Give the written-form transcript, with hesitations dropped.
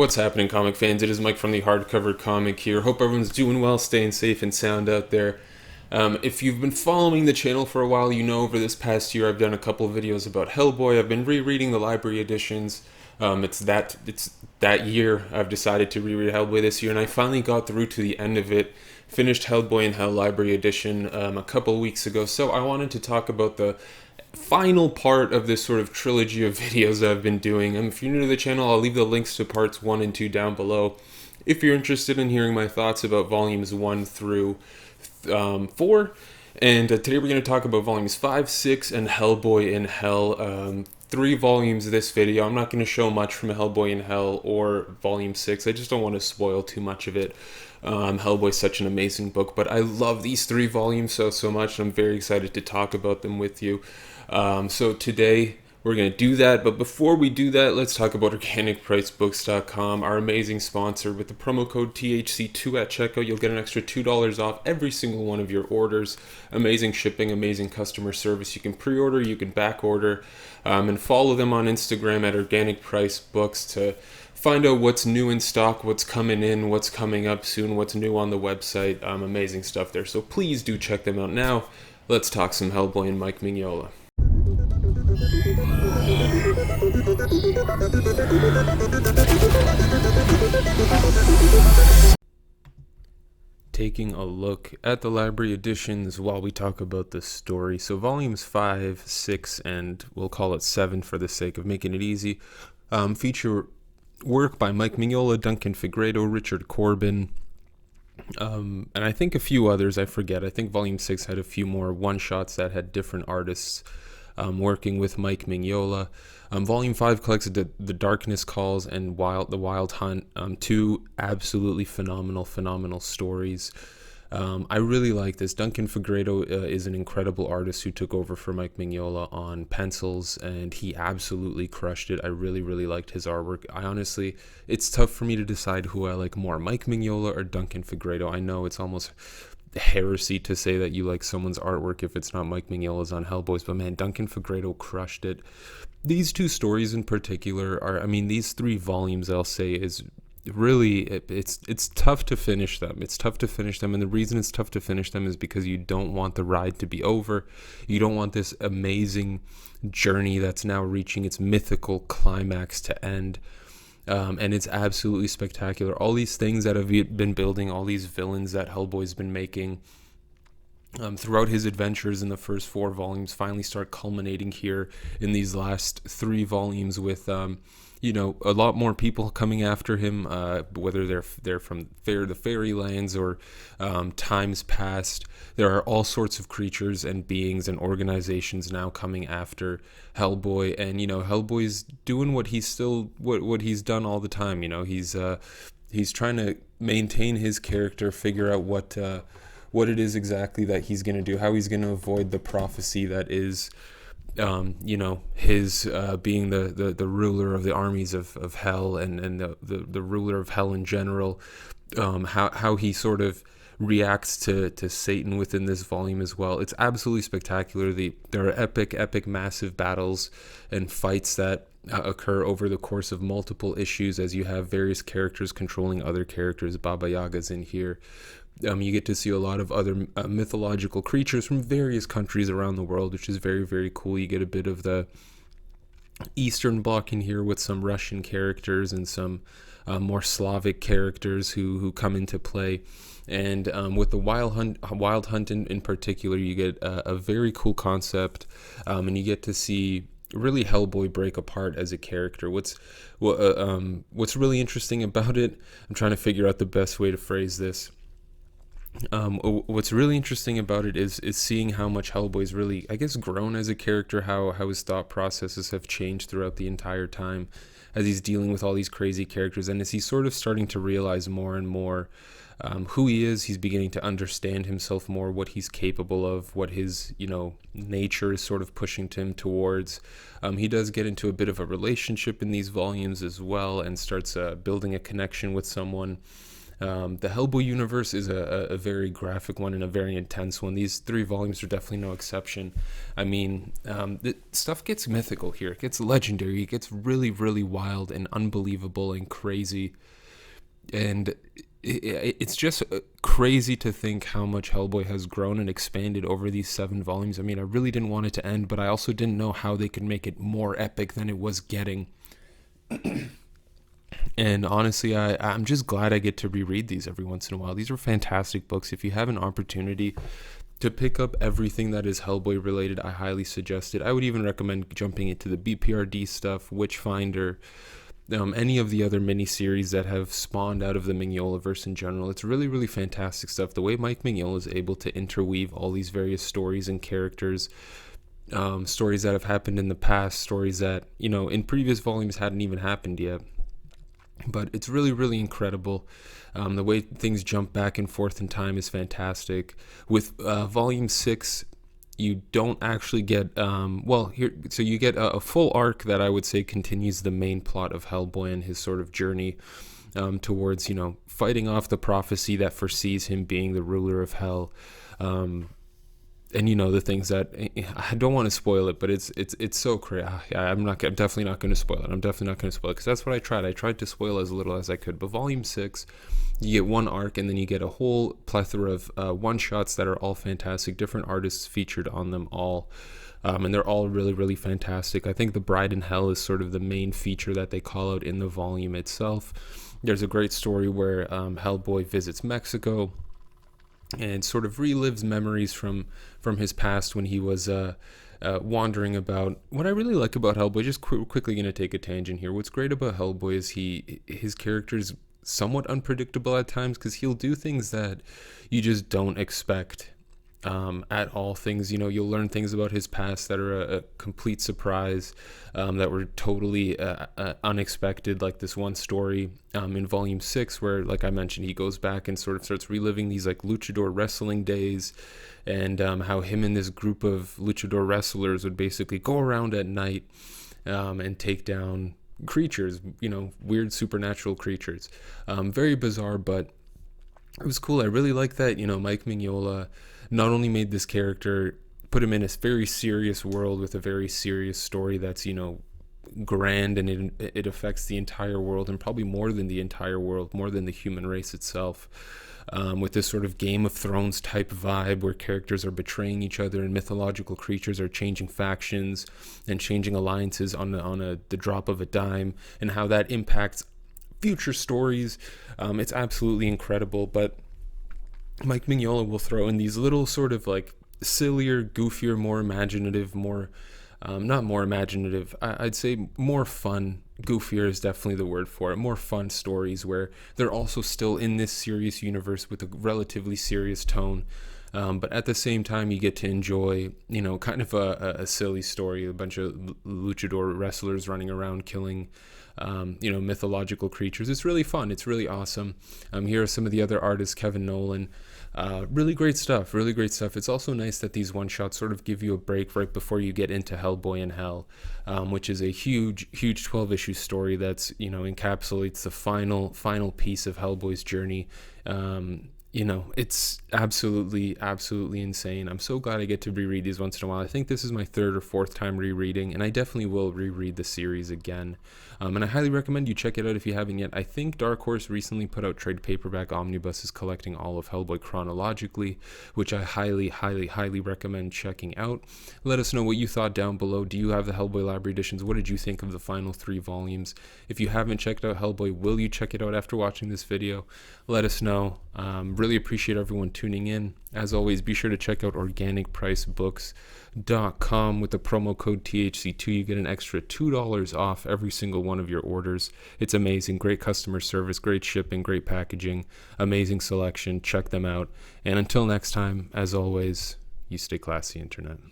What's happening, comic fans? It is Mike from the Hardcover Comic here. Hope everyone's doing well, staying safe and sound out there. If you've been following the channel for a while, you know over this past year I've done a couple of videos about Hellboy. I've been rereading the library editions. It's that year I've decided to reread Hellboy this year, and I finally got through to the end of it. Finished Hellboy in Hell Library Edition a couple of weeks ago, so I wanted to talk about the final part of this sort of trilogy of videos that I've been doing. If you're new to the channel, I'll leave the links to parts 1 and 2 down below. If you're interested in hearing my thoughts about volumes 1 through 4, and today we're going to talk about volumes 5, 6, and Hellboy in Hell. 3 volumes this video. I'm not going to show much from Hellboy in Hell or volume 6. I just don't want to spoil too much of it. Hellboy's such an amazing book, but I love these 3 volumes so much, and I'm very excited to talk about them with you. So today we're going to do that, but before we do that, let's talk about organicpricebooks.com, our amazing sponsor. With the promo code THC2 at checkout, you'll get an extra $2 off every single one of your orders. Amazing shipping, amazing customer service. You can pre-order, you can back order, and follow them on Instagram at organicpricebooks to find out what's new in stock, what's coming in, what's coming up soon, what's new on the website. Amazing stuff there, so please do check them out. Now, let's talk some Hellboy and Mike Mignola. Taking a look at the library editions while we talk about the story. So volumes 5, 6, and we'll call it 7 for the sake of making it easy, feature work by Mike Mignola, Duncan Fegredo, Richard Corbin, and I think a few others I forget. I think volume 6 had a few more one-shots that had different artists working with Mike Mignola. Volume 5 collects the Darkness Calls and The Wild Hunt, 2 absolutely phenomenal stories. I really like this. Duncan Fegredo is an incredible artist who took over for Mike Mignola on pencils, and he absolutely crushed it. I really liked his artwork. It's tough for me to decide who I like more, Mike Mignola or Duncan Fegredo. I know it's almost heresy to say that you like someone's artwork if it's not Mike Mignola's on Hellboys, but man, Duncan Fegredo crushed it. These 2 stories in particular these 3 volumes, I'll say, is really, it's tough to finish them. It's tough to finish them, and the reason it's tough to finish them is because you don't want the ride to be over. You don't want this amazing journey that's now reaching its mythical climax to end. And it's absolutely spectacular. All these things that have been building, all these villains that Hellboy's been making throughout his adventures in the first 4 volumes finally start culminating here in these last 3 volumes with a lot more people coming after him, whether they're from the fairylands or times past. There are all sorts of creatures and beings and organizations now coming after Hellboy, and Hellboy's doing what he's done all the time. He's trying to maintain his character, figure out what it is exactly that he's going to do, how he's going to avoid the prophecy that is his being the ruler of the armies of hell and the ruler of hell in general, how he sort of reacts to Satan within this volume as well. It's absolutely spectacular. There are epic massive battles and fights that occur over the course of multiple issues as you have various characters controlling other characters. Baba Yaga's in here. You get to see a lot of other mythological creatures from various countries around the world, which is very cool. You get a bit of the Eastern Bloc in here with some Russian characters and some more Slavic characters who come into play. And with the Wild Hunt in particular, you get a very cool concept, and you get to see really Hellboy break apart as a character. What's really interesting about it, I'm trying to figure out the best way to phrase this. What's really interesting about it is seeing how much Hellboy's really, I guess, grown as a character, how his thought processes have changed throughout the entire time as he's dealing with all these crazy characters, and as he's sort of starting to realize more and more who he is. He's beginning to understand himself more, what he's capable of, what his nature is sort of pushing him towards. He does get into a bit of a relationship in these volumes as well, and starts building a connection with someone. The Hellboy universe is a very graphic one and a very intense one. These 3 volumes are definitely no exception. I mean, the stuff gets mythical here. It gets legendary. It gets really, really wild and unbelievable and crazy. And it's just crazy to think how much Hellboy has grown and expanded over these 7 volumes. I mean, I really didn't want it to end, but I also didn't know how they could make it more epic than it was getting. And honestly, I'm just glad I get to reread these every once in a while. These are fantastic books. If you have an opportunity to pick up everything that is Hellboy related, I highly suggest it. I would even recommend jumping into the BPRD stuff, Witchfinder, any of the other miniseries that have spawned out of the Mignola-verse in general. It's really, really fantastic stuff. The way Mike Mignola is able to interweave all these various stories and characters, stories that have happened in the past, stories that, in previous volumes hadn't even happened yet. But it's really, really incredible. The way things jump back and forth in time is fantastic. With Volume 6, you don't actually get so you get a full arc that I would say continues the main plot of Hellboy and his sort of journey towards fighting off the prophecy that foresees him being the ruler of hell, and the things that I don't want to spoil it, but it's so crazy. I'm definitely not going to spoil it. Because that's what I tried to spoil as little as I could. But Volume 6, you get one arc, and then you get a whole plethora of one-shots that are all fantastic, different artists featured on them all, and they're all really, really fantastic. I think The Bride in Hell is sort of the main feature that they call out in the volume itself. There's a great story where Hellboy visits Mexico and sort of relives memories from his past when he was wandering about. What I really like about Hellboy, just quickly going to take a tangent here, what's great about Hellboy is his character's somewhat unpredictable at times, because he'll do things that you just don't expect at all. Things, you'll learn things about his past that are a complete surprise, that were totally unexpected, like this one story in Volume 6 where, like I mentioned, he goes back and sort of starts reliving these like luchador wrestling days, and how him and this group of luchador wrestlers would basically go around at night and take down creatures, weird supernatural creatures. Very bizarre, but it was cool. I really like that, Mike Mignola not only made this character, put him in a very serious world with a very serious story that's, grand, and it affects the entire world, and probably more than the entire world, more than the human race itself. With this sort of Game of Thrones type vibe where characters are betraying each other and mythological creatures are changing factions and changing alliances on the drop of a dime, and how that impacts future stories. It's absolutely incredible. But Mike Mignola will throw in these little sort of like sillier, goofier, more imaginative, not more imaginative, I'd say more fun. Goofier is definitely the word for it. More fun stories where they're also still in this serious universe with a relatively serious tone. But at the same time, you get to enjoy, kind of a silly story, a bunch of luchador wrestlers running around killing, mythological creatures. It's really fun. It's really awesome. Here are some of the other artists, Kevin Nolan. Really great stuff. It's also nice that these one-shots sort of give you a break right before you get into Hellboy in Hell, which is a huge 12-issue story that's, encapsulates the final piece of Hellboy's journey. It's absolutely insane. I'm so glad I get to reread these once in a while. I think this is my 3rd or 4th time rereading, and I definitely will reread the series again. And I highly recommend you check it out if you haven't yet. I think Dark Horse recently put out trade paperback omnibuses collecting all of Hellboy chronologically, which I highly recommend checking out. Let us know what you thought down below. Do you have the Hellboy Library Editions? What did you think of the final 3 volumes? If you haven't checked out Hellboy, will you check it out after watching this video? Let us know. Really appreciate everyone tuning in. As always, be sure to check out organicpricebooks.com. With the promo code THC2, you get an extra $2 off every single one of your orders. It's amazing. Great customer service, great shipping, great packaging, amazing selection. Check them out. And until next time, as always, you stay classy, Internet.